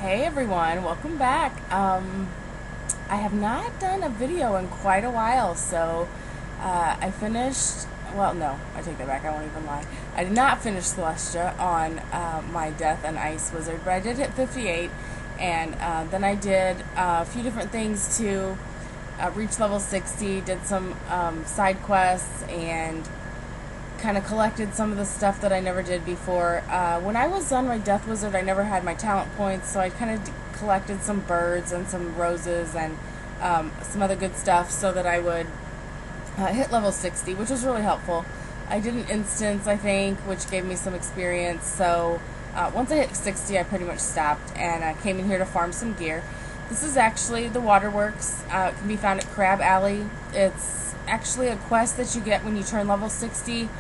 Hey everyone, welcome back. I have not done a video in quite a while, so I finished, well, no, I take that back, I won't even lie. I did not finish Celestia on my Death and Ice Wizard, but I did hit 58, and then I did a few different things to reach level 60, did some side quests, and kind of collected some of the stuff that I never did before. When I was on my Death Wizard, I never had my talent points, so I kind of collected some birds and some roses and some other good stuff so that I would hit level 60, which was really helpful. I did an instance, I think, which gave me some experience, so once I hit 60, I pretty much stopped, and I came in here to farm some gear. This is actually the Waterworks. It can be found at Crab Alley. It's actually a quest that you get when you turn level 60.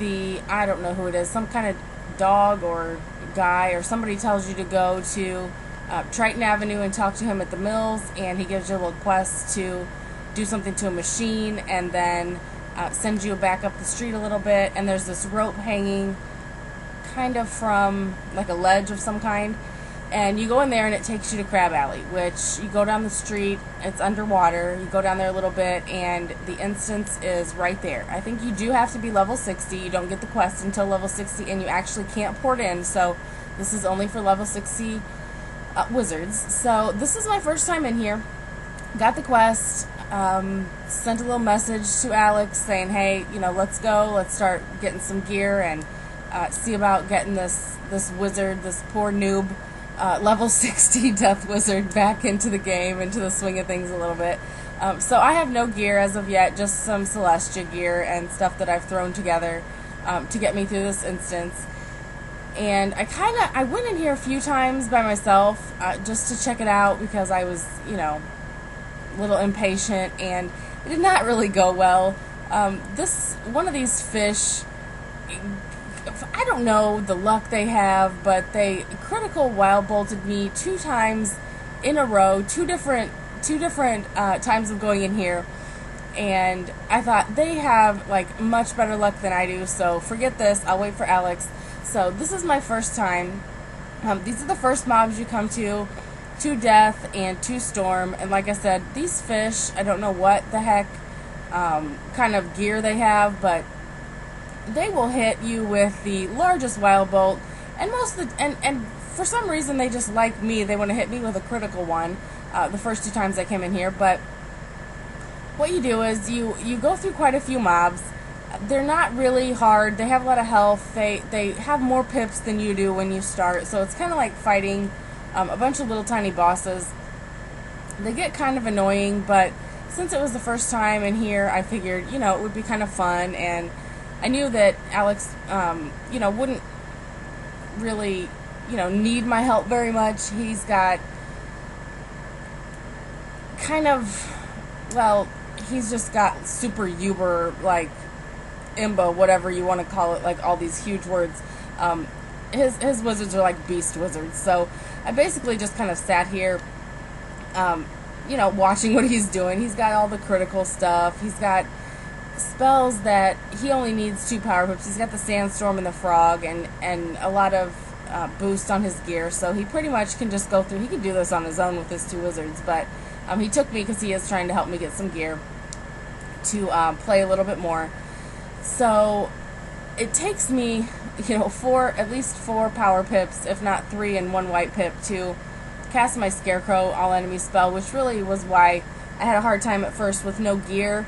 I don't know who it is, some kind of dog or guy or somebody tells you to go to Triton Avenue and talk to him at the mills, and he gives you a little quest to do something to a machine, and then sends you back up the street a little bit, and there's this rope hanging kind of from like a ledge of some kind, and you go in there and it takes you to Crab Alley, which you go down the street, it's underwater, you go down there a little bit, and the instance is right there. I think you do have to be level 60, you don't get the quest until level 60, and you actually can't port in, so this is only for level 60 wizards. So this is my first time in here, got the quest, sent a little message to Alex saying, hey, you know, let's go, let's start getting some gear, and see about getting this wizard, this poor noob, level 60 Death Wizard back into the game, into the swing of things a little bit. So I have no gear as of yet, just some Celestia gear and stuff that I've thrown together to get me through this instance. And I went in here a few times by myself just to check it out because I was, you know, a little impatient, and it did not really go well. One of these fish, I don't know the luck they have, but they critical wild bolted me 2 times in a row, two different times of going in here, and I thought they have like much better luck than I do, so forget this, I'll wait for Alex. So this is my first time. These are the first mobs you come to Death and to Storm, and like I said, these fish, I don't know what the heck kind of gear they have, but they will hit you with the largest wild bolt, and and for some reason they just like me, they want to hit me with a critical one the first 2 times I came in here. But what you do is you go through quite a few mobs. They're not really hard, they have a lot of health, they have more pips than you do when you start, so it's kind of like fighting a bunch of little tiny bosses. They get kind of annoying, but since it was the first time in here, I figured, you know, it would be kind of fun, and I knew that Alex, you know, wouldn't really, you know, need my help very much. He's got kind of, well, he's just got super uber, like, imbo, whatever you want to call it, like all these huge words. His wizards are like beast wizards, so I basically just kind of sat here, you know, watching what he's doing. He's got all the critical stuff. He's got spells that he only needs 2 power whips. He's got the sandstorm and the frog, and a lot of boost on his gear, so he pretty much can just go through. He can do this on his own with his 2 wizards, but he took me because he is trying to help me get some gear to play a little bit more. So it takes me, you know, at least 4 power pips, if not 3 and 1 white pip, to cast my Scarecrow all enemy spell, which really was why I had a hard time at first with no gear.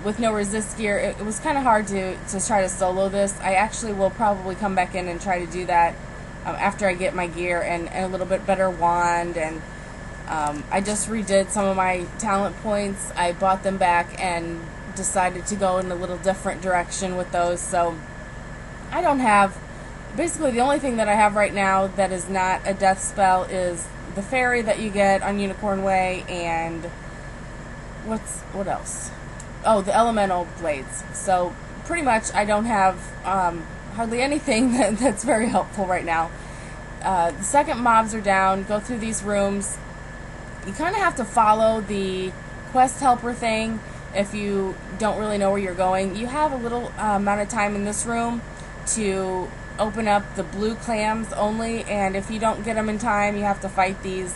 With no resist gear, it was kind of hard to try to solo this. I actually will probably come back in and try to do that after I get my gear and a little bit better wand, and I just redid some of my talent points. I bought them back and decided to go in a little different direction with those, so I don't have, basically the only thing that I have right now that is not a death spell is the fairy that you get on Unicorn Way, and what else? Oh, the elemental blades. So pretty much I don't have hardly anything that's very helpful right now. The second mobs are down, go through these rooms. You kind of have to follow the quest helper thing if you don't really know where you're going. You have a little amount of time in this room to open up the blue clams only, and if you don't get them in time, you have to fight these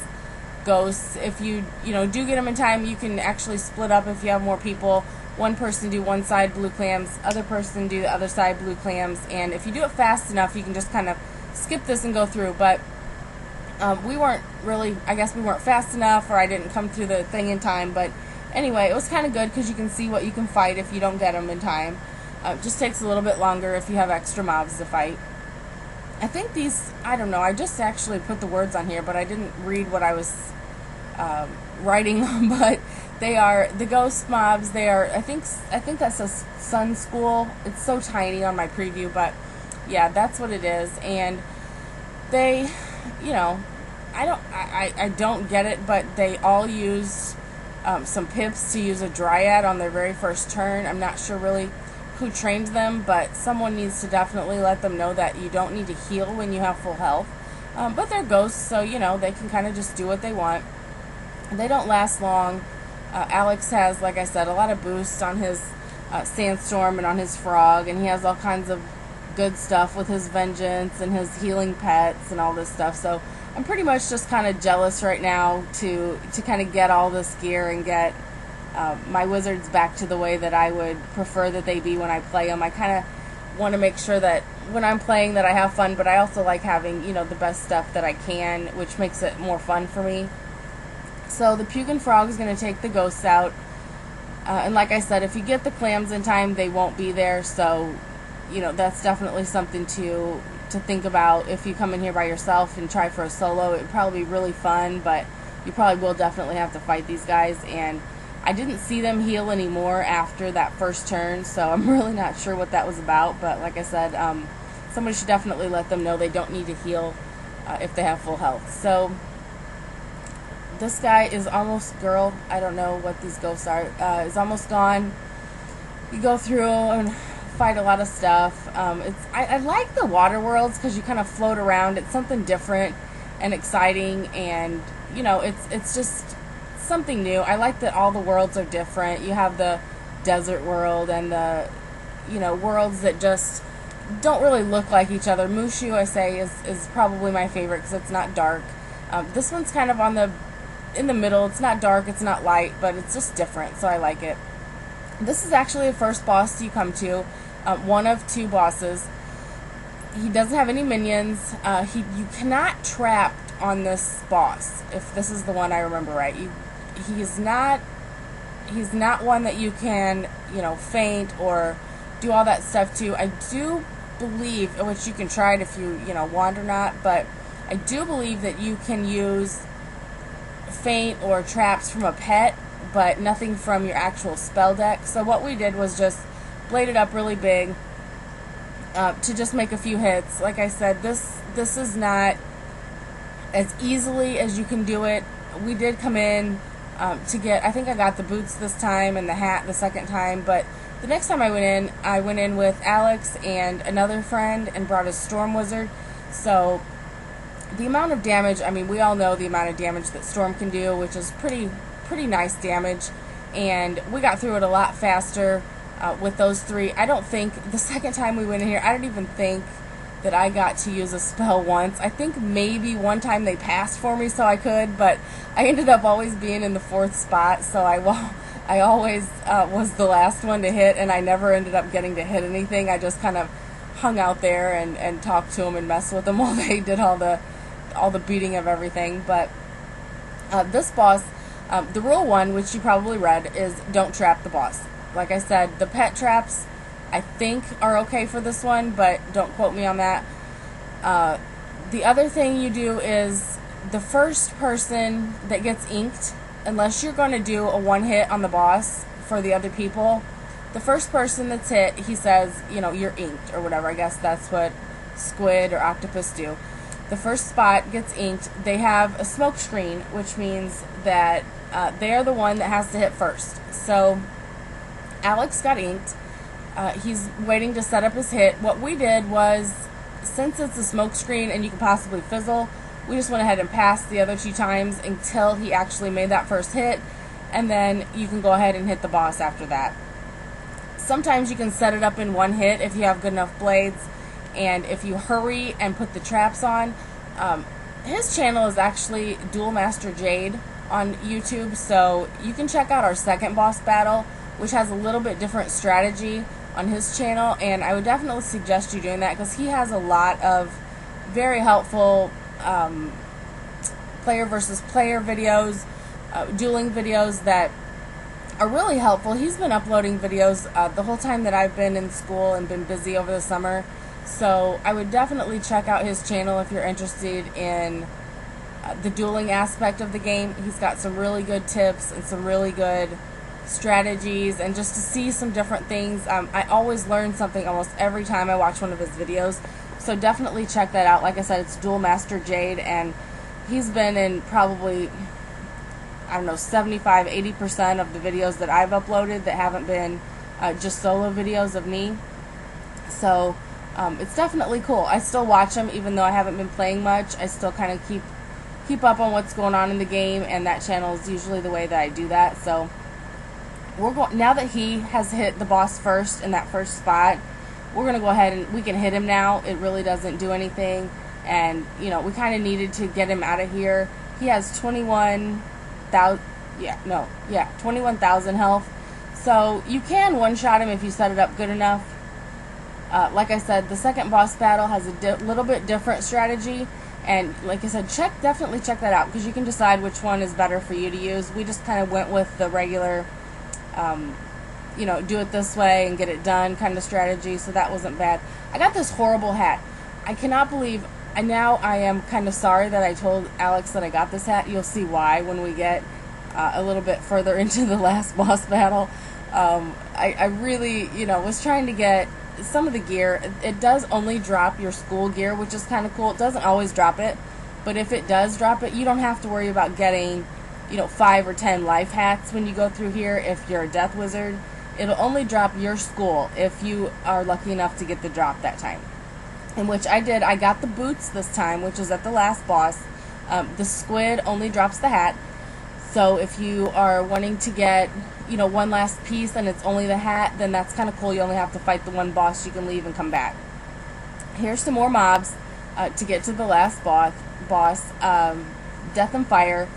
ghosts. If you do get them in time, you can actually split up if you have more people. One person do one side blue clams, other person do the other side blue clams, and if you do it fast enough, you can just kind of skip this and go through. But we weren't really, I guess we weren't fast enough, or I didn't come through the thing in time. But anyway, it was kind of good because you can see what you can fight if you don't get them in time. It just takes a little bit longer if you have extra mobs to fight. I think these, I don't know, I just actually put the words on here, but I didn't read what I was writing, but they are the ghost mobs. They are, I think that says Sun School. It's so tiny on my preview, but yeah, that's what it is. And they, I don't get it, but they all use some pips to use a dryad on their very first turn. I'm not sure really who trained them, but someone needs to definitely let them know that you don't need to heal when you have full health. But they're ghosts, so they can kind of just do what they want. They don't last long. Alex has, like I said, a lot of boosts on his sandstorm and on his frog, and he has all kinds of good stuff with his vengeance and his healing pets and all this stuff. So I'm pretty much just kind of jealous right now to kind of get all this gear and get my wizards back to the way that I would prefer that they be when I play them. I kind of want to make sure that when I'm playing that I have fun, but I also like having, the best stuff that I can, which makes it more fun for me. So the Puke and Frog is going to take the ghosts out. And like I said, if you get the clams in time, they won't be there. So, that's definitely something to think about. If you come in here by yourself and try for a solo, it would probably be really fun, but you probably will definitely have to fight these guys. And I didn't see them heal anymore after that first turn, so I'm really not sure what that was about. But like I said, somebody should definitely let them know they don't need to heal if they have full health. So this guy is almost, girl, I don't know what these ghosts are, is almost gone. You go through and fight a lot of stuff. I like the water worlds because you kind of float around. It's something different and exciting, and it's just something new. I like that all the worlds are different. You have the desert world and the worlds that just don't really look like each other. Mushu, I say, is probably my favorite because it's not dark. This one's kind of in the middle. It's not dark, it's not light, but it's just different, so I like it. This is actually the first boss you come to, one of two bosses. He doesn't have any minions. You cannot trap on this boss, if this is the one I remember right. He's not one that you can, feint or do all that stuff to. I do believe, which you can try it if you, want or not, but I do believe that you can use feint or traps from a pet, but nothing from your actual spell deck. So what we did was just bladed up really big to just make a few hits. Like I said, this is not as easily as you can do it. We did come in to get, I think I got the boots this time and the hat the second time, but the next time I went in with Alex and another friend and brought a Storm Wizard. So the amount of damage, I mean, we all know the amount of damage that Storm can do, which is pretty nice damage, and we got through it a lot faster with those three. I don't think, the second time we went in here, I don't even think that I got to use a spell once. I think maybe one time they passed for me so I could, but I ended up always being in the 4th spot, so I always was the last one to hit, and I never ended up getting to hit anything. I just kind of hung out there and talked to them and messed with them while they did all the beating of everything. But this boss, the rule 1, which you probably read, is don't trap the boss. Like I said, the pet traps I think are okay for this one, but don't quote me on that. The other thing you do is the first person that gets inked, unless you're going to do a one hit on the boss for the other people, the first person that's hit, he says, you're inked or whatever. I guess that's what squid or octopus do. The first spot gets inked. They have a smoke screen, which means that they are the one that has to hit first. So Alex got inked. He's waiting to set up his hit. What we did was, since it's a smoke screen and you can possibly fizzle, we just went ahead and passed the other 2 times until he actually made that first hit, and then you can go ahead and hit the boss after that. Sometimes you can set it up in one hit if you have good enough blades, and if you hurry and put the traps on, his channel is actually Duel Master Jade on YouTube, so you can check out our second boss battle, which has a little bit different strategy on his channel, and I would definitely suggest you doing that because he has a lot of very helpful player versus player videos, dueling videos that are really helpful. He's been uploading videos the whole time that I've been in school and been busy over the summer, so I would definitely check out his channel if you're interested in the dueling aspect of the game. He's got some really good tips and some really good strategies, and just to see some different things. I always learn something almost every time I watch one of his videos, so definitely check that out. Like I said, it's Duel Master Jade, and he's been in probably, I don't know, 75-80% of the videos that I've uploaded that haven't been just solo videos of me. So it's definitely cool. I still watch him even though I haven't been playing much. I still kind of keep up on what's going on in the game, and that channel is usually the way that I do that. So now that he has hit the boss first in that first spot, we're gonna go ahead and we can hit him now. It really doesn't do anything, and you know, we kind of needed to get him out of here. He has 21,000 health, so you can one-shot him if you set it up good enough. Like I said, the second boss battle has a little bit different strategy, and like I said, definitely check that out because you can decide which one is better for you to use. We just kind of went with the regular you know, do it this way and get it done kind of strategy, so that wasn't bad. I got this horrible hat. I cannot believe, now I am kind of sorry that I told Alex that I got this hat. You'll see why when we get a little bit further into the last boss battle. I really, you know, was trying to get some of the gear. It does only drop your school gear, which is kind of cool. It doesn't always drop it, but if it does drop it, you don't have to worry about getting, you know, 5 or 10 life hats when you go through here. If you're a death wizard, it'll only drop your school if you are lucky enough to get the drop that time, in which I did. I got the boots this time, which is at the last boss. The squid only drops the hat, so if you are wanting to get, you know, one last piece and it's only the hat, then that's kind of cool. You only have to fight the one boss. You can leave and come back. Here's some more mobs to get to the last boss. Death and Fire.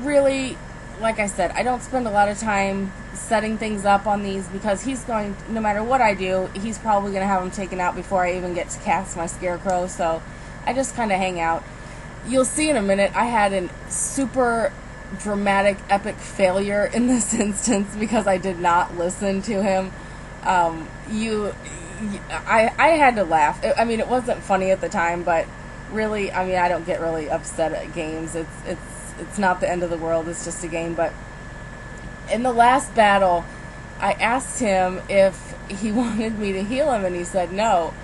Really, like I said, I don't spend a lot of time setting things up on these because he's going, no matter what I do, he's probably going to have them taken out before I even get to cast my Scarecrow, so I just kind of hang out. You'll see in a minute I had a super dramatic, epic failure in this instance because I did not listen to him. I had to laugh. I mean, it wasn't funny at the time, but really, I mean, I don't get really upset at games. It's not the end of the world. It's just a game. But in the last battle, I asked him if he wanted me to heal him, and he said no.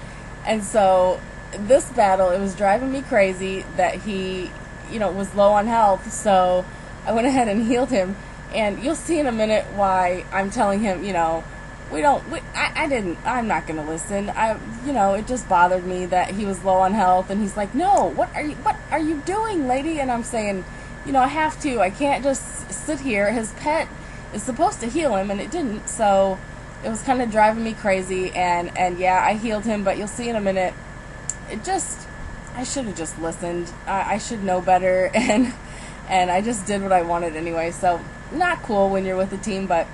And so this battle, it was driving me crazy that he, you know, was low on health. So I went ahead and healed him. And you'll see in a minute why I'm telling him, you know, I'm not going to listen. You know, it just bothered me that he was low on health, and he's like, no, what are you doing, lady? And I'm saying, you know, I have to. I can't just sit here. His pet is supposed to heal him, and it didn't. So it was kind of driving me crazy. And yeah, I healed him, but you'll see in a minute. I should have just listened. I should know better, and I just did what I wanted anyway. So not cool when you're with the team, but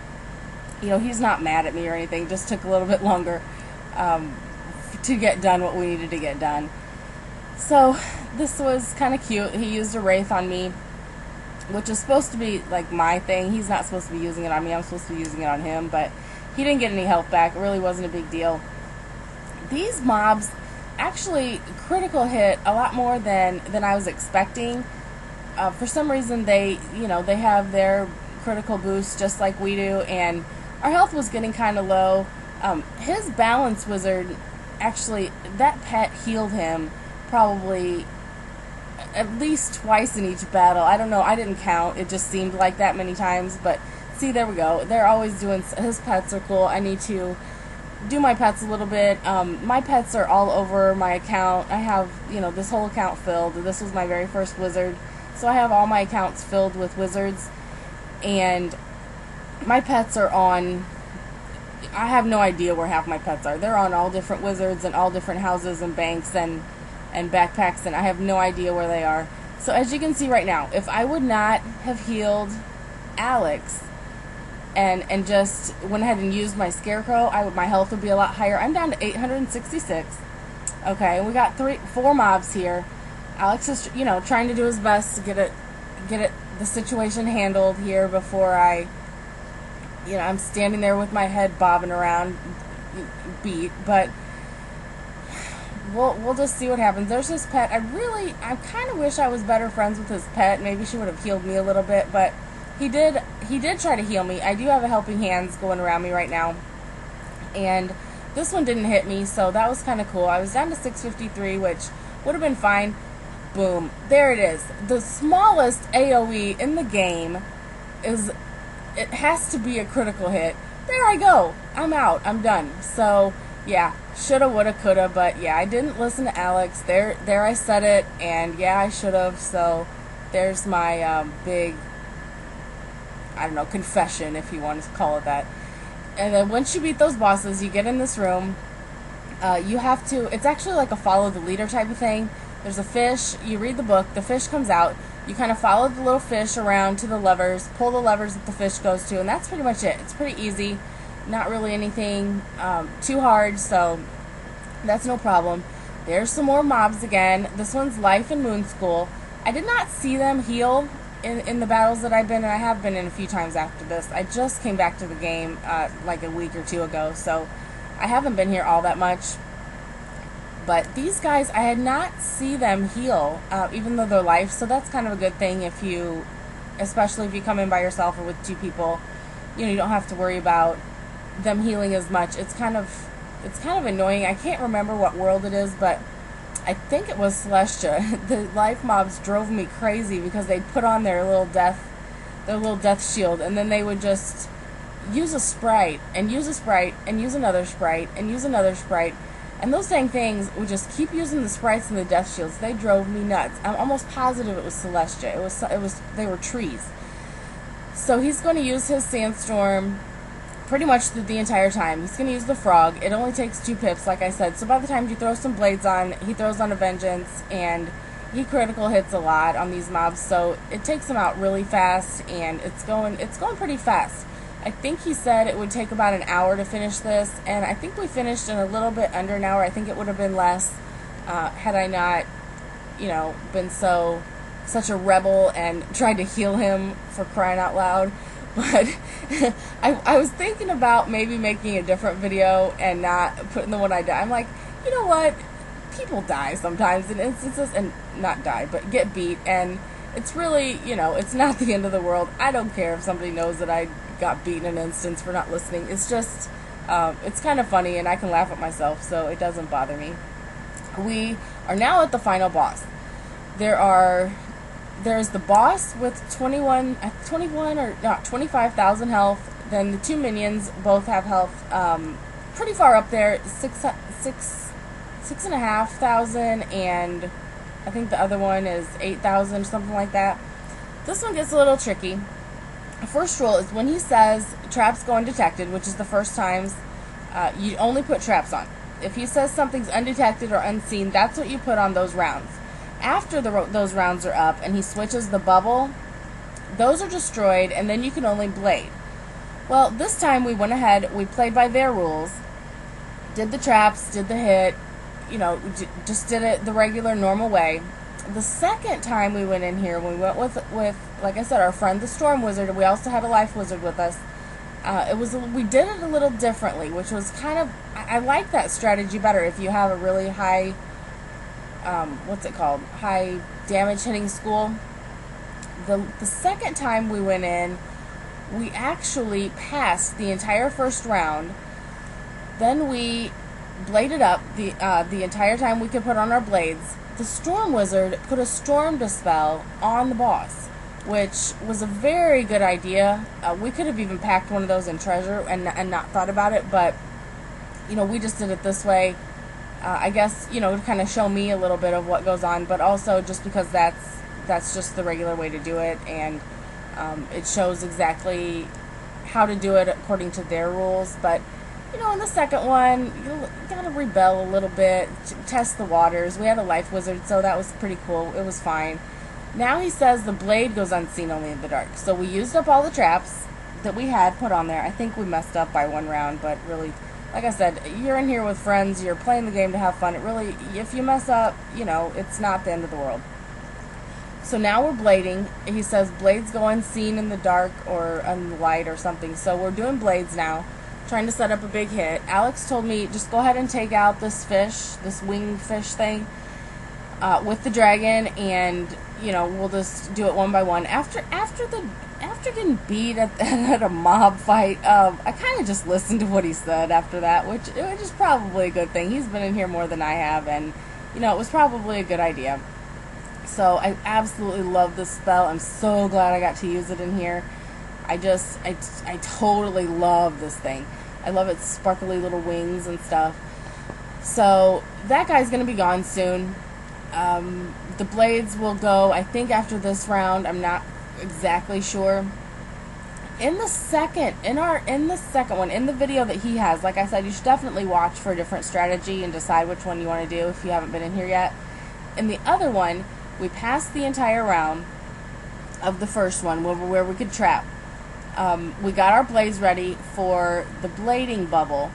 you know, he's not mad at me or anything. Just took a little bit longer to get done what we needed to get done. So this was kind of cute. He used a Wraith on me, which is supposed to be like my thing. He's not supposed to be using it on me. I'm supposed to be using it on him, but he didn't get any health back. It really wasn't a big deal. These mobs actually critical hit a lot more than I was expecting. For some reason, they have their critical boost just like we do, and our health was getting kind of low. His balance wizard, actually, that pet healed him probably at least twice in each battle. I don't know, I didn't count. It just seemed like that many times, but see, there we go. They're always doing, his pets are cool. I need to do my pets a little bit. My pets are all over my account. I have, you know, this whole account filled. This was my very first wizard, so I have all my accounts filled with wizards, and my pets are on I have no idea where half my pets are. They're on all different wizards and all different houses and banks and backpacks, and I have no idea where they are. So as you can see right now, if I would not have healed Alex and just went ahead and used my scarecrow, my health would be a lot higher. I'm down to 866. Okay, we got 4 mobs here. Alex is, trying to do his best to get the situation handled here before I'm standing there with my head bobbing around, beat. But we'll just see what happens. There's his pet. I kind of wish I was better friends with his pet. Maybe she would have healed me a little bit, but he did try to heal me. I do have a helping hands going around me right now, and this one didn't hit me, so that was kind of cool. I was down to 653, which would have been fine. Boom. There it is. The smallest AoE in the game it has to be a critical hit. There I go. I'm out. I'm done. So, yeah, shoulda, woulda, coulda, but yeah, I didn't listen to Alex. There I said it, and yeah, I should have. So, there's my big, I don't know, confession, if you want to call it that. And then once you beat those bosses, you get in this room. You have to, it's actually like a follow the leader type of thing. There's a fish, you read the book, the fish comes out, you kind of follow the little fish around to the levers, pull the levers that the fish goes to, and that's pretty much it. It's pretty easy, not really anything too hard, so that's no problem. There's some more mobs again. This one's Life and Moon School. I did not see them heal in the battles that I've been in. I have been in a few times after this. I just came back to the game like a week or two ago, so I haven't been here all that much. But these guys, I had not see them heal, even though they're life, so that's kind of a good thing especially if you come in by yourself or with 2 people, you don't have to worry about them healing as much. It's kind of annoying. I can't remember what world it is, but I think it was Celestia. The life mobs drove me crazy because they put on their little death shield, and then they would just use a sprite, and use a sprite, and use another sprite, and use another sprite. And those dang things would just keep using the sprites and the death shields. They drove me nuts. I'm almost positive it was Celestia. They were trees. So he's going to use his sandstorm pretty much the entire time. He's going to use the frog. It only takes 2 pips, like I said. So by the time you throw some blades on, he throws on a vengeance, and he critical hits a lot on these mobs. So it takes him out really fast, and it's going pretty fast. I think he said it would take about an hour to finish this, and I think we finished in a little bit under an hour. I think it would have been less had I not, been such a rebel and tried to heal him, for crying out loud. But I was thinking about maybe making a different video and not putting the one I die. I'm like, you know what? People die sometimes in instances, and not die, but get beat, and it's really, it's not the end of the world. I don't care if somebody knows that I got beat in an instance for not listening. It's just, it's kind of funny, and I can laugh at myself, so it doesn't bother me. We are now at the final boss. There's the boss with 25,000 health. Then the 2 minions both have health pretty far up there, 6,500, and I think the other one is 8,000, something like that. This one gets a little tricky. The first rule is when he says traps go undetected, which is the first times, you only put traps on. If he says something's undetected or unseen, that's what you put on those rounds. After those rounds are up and he switches the bubble, those are destroyed, and then you can only blade. Well, this time we went ahead, we played by their rules, did the traps, did the hit, just did it the regular, normal way. The second time we went in here, we went with like I said, our friend the Storm Wizard. We also had a Life Wizard with us. We did it a little differently, which was kind of, I like that strategy better if you have a really high, high damage hitting school. The second time we went in, we actually passed the entire first round. Then we bladed up the entire time we could put on our blades. The Storm Wizard put a Storm Dispel on the boss, which was a very good idea. We could have even packed one of those in treasure and not thought about it, but we just did it this way. I guess to kind of show me a little bit of what goes on, but also just because that's just the regular way to do it, and it shows exactly how to do it according to their rules. But you know, in the second one, you gotta rebel a little bit, test the waters. We had a life wizard, so that was pretty cool. It was fine. Now he says the blade goes unseen only in the dark. So we used up all the traps that we had put on there. I think we messed up by one round, but really, like I said, you're in here with friends, you're playing the game to have fun. It really, if you mess up, you know, it's not the end of the world. So now we're blading. He says blades go unseen in the dark or in the light or something. So we're doing blades now, trying to set up a big hit. Alex told me, just go ahead and take out this fish, this winged fish thing, with the dragon, and you know, we'll just do it one by one. After getting beat at a mob fight, I kind of just listened to what he said after that, which is probably a good thing. He's been in here more than I have, and you know, it was probably a good idea. So I absolutely love this spell. I'm so glad I got to use it in here. I totally love this thing. I love its sparkly little wings and stuff. So that guy's gonna be gone soon. The blades will go, I think, after this round. I'm not exactly sure. In the second one, in the video that he has, like I said, you should definitely watch for a different strategy and decide which one you want to do if you haven't been in here yet. In the other one, we passed the entire round of the first one where we could trap. We got our blades ready for the blading bubble.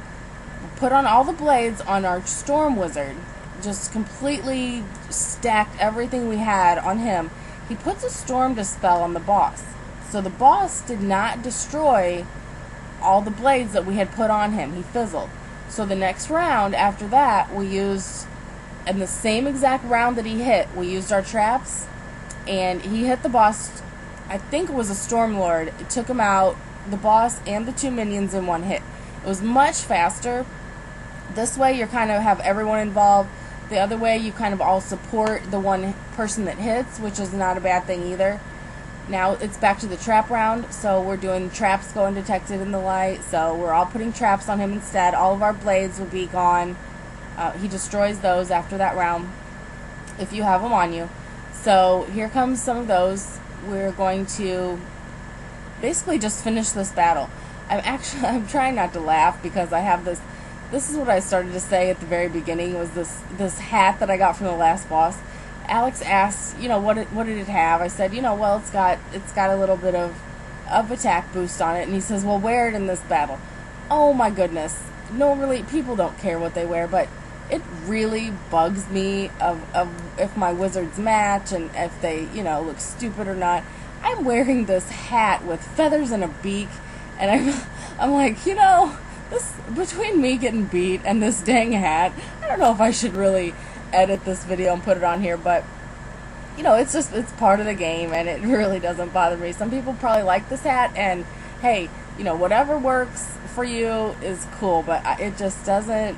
We put on all the blades on our storm wizard. Just completely stacked everything we had on him. He puts a storm dispel on the boss. So the boss did not destroy all the blades that we had put on him. He fizzled. So the next round after that, we used, in the same exact round that he hit, we used our traps, and he hit the boss. I think it was a Storm Lord. It took him out, the boss and the 2 minions, in one hit. It was much faster. This way you kind of have everyone involved. The other way you kind of all support the one person that hits, which is not a bad thing either. Now it's back to the trap round, so we're doing traps go undetected in the light, so we're all putting traps on him instead. All of our blades will be gone. He destroys those after that round if you have them on you. So here comes some of those. We're going to basically just finish this battle. I'm trying not to laugh because I have this is what I started to say at the very beginning, was this hat that I got from the last boss. Alex asked, you know, what did it have? I said, you know, well, it's got a little bit of attack boost on it, and he says, well, wear it in this battle. Oh my goodness. No, really, people don't care what they wear, but it really bugs me of if my wizards match and if they, you know, look stupid or not. I'm wearing this hat with feathers and a beak, and I'm like, you know, this, between me getting beat and this dang hat, I don't know if I should really edit this video and put it on here, but you know, it's part of the game, and it really doesn't bother me. Some people probably like this hat, and hey, you know, whatever works for you is cool, but it just doesn't,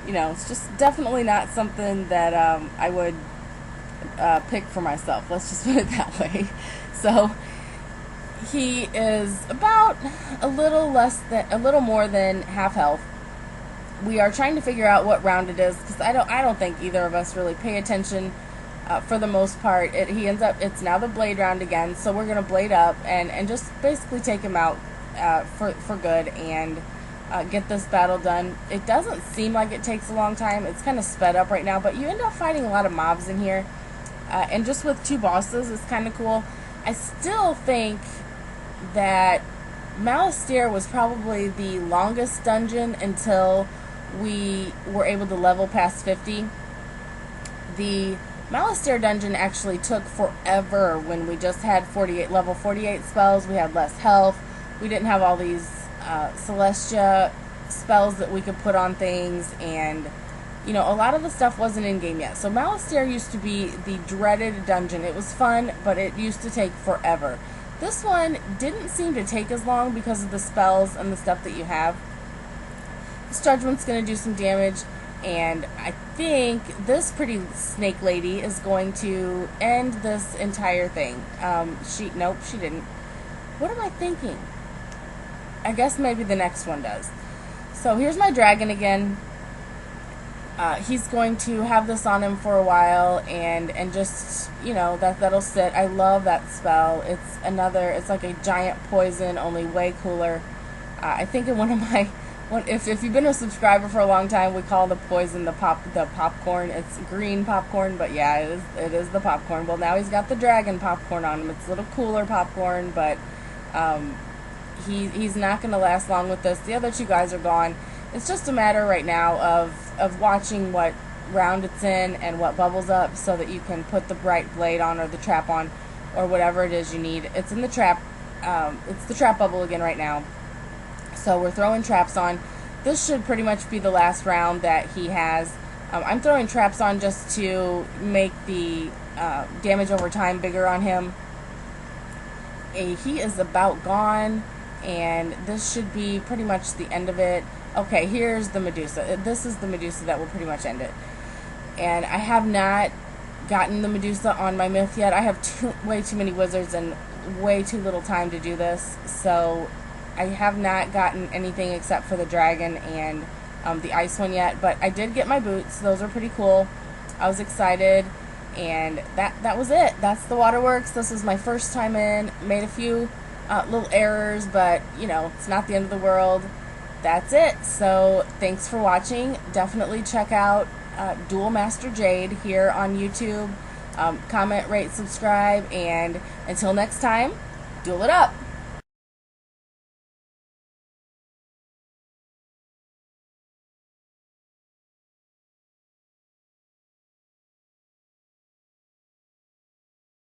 you know, it's just definitely not something that I would pick for myself. Let's just put it that way. So he is about a little more than half health. We are trying to figure out what round it is, because I don't think either of us really pay attention for the most part. It's now the blade round again, so we're gonna blade up and just basically take him out for good and get this battle done. It doesn't seem like it takes a long time. It's kind of sped up right now, but you end up fighting a lot of mobs in here, and just with 2 bosses, it's kind of cool. I still think that Malastare was probably the longest dungeon until we were able to level past 50. The Malastare dungeon actually took forever when we just had level 48 spells. We had less health. We didn't have all these Celestia spells that we could put on things, and you know, a lot of the stuff wasn't in game yet. So Malastare used to be the dreaded dungeon. It was fun, but it used to take forever. This one didn't seem to take as long because of the spells and the stuff that you have. This Judgment's going to do some damage, and I think this pretty snake lady is going to end this entire thing. Nope, she didn't. What am I thinking? I guess maybe the next one does. So here's my dragon again. He's going to have this on him for a while, and just, you know, that'll sit. I love that spell. It's like a giant poison, only way cooler. I think in one of if you've been a subscriber for a long time, we call the poison the popcorn. It's green popcorn, but yeah, it is the popcorn. Well, now he's got the dragon popcorn on him. It's a little cooler popcorn, but he's not going to last long with this. The other two guys are gone. It's just a matter right now of watching what round it's in and what bubbles up, so that you can put the bright blade on or the trap on or whatever it is you need. It's in the trap. It's the trap bubble again right now. So we're throwing traps on. This should pretty much be the last round that he has. I'm throwing traps on just to make the damage over time bigger on him. He is about gone, and this should be pretty much the end of it. Okay, here's the Medusa. This is the Medusa that will pretty much end it. And I have not gotten the Medusa on my myth yet. I have way too many wizards and way too little time to do this, so I have not gotten anything except for the dragon and the ice one yet. But I did get my boots. Those are pretty cool. I was excited, and that was it. That's the Waterworks. This was my first time in. Made a few little errors, but you know, it's not the end of the world. That's it. So thanks for watching. Definitely check out Duel Master Jade here on YouTube. Comment, rate, subscribe, and until next time, duel it up.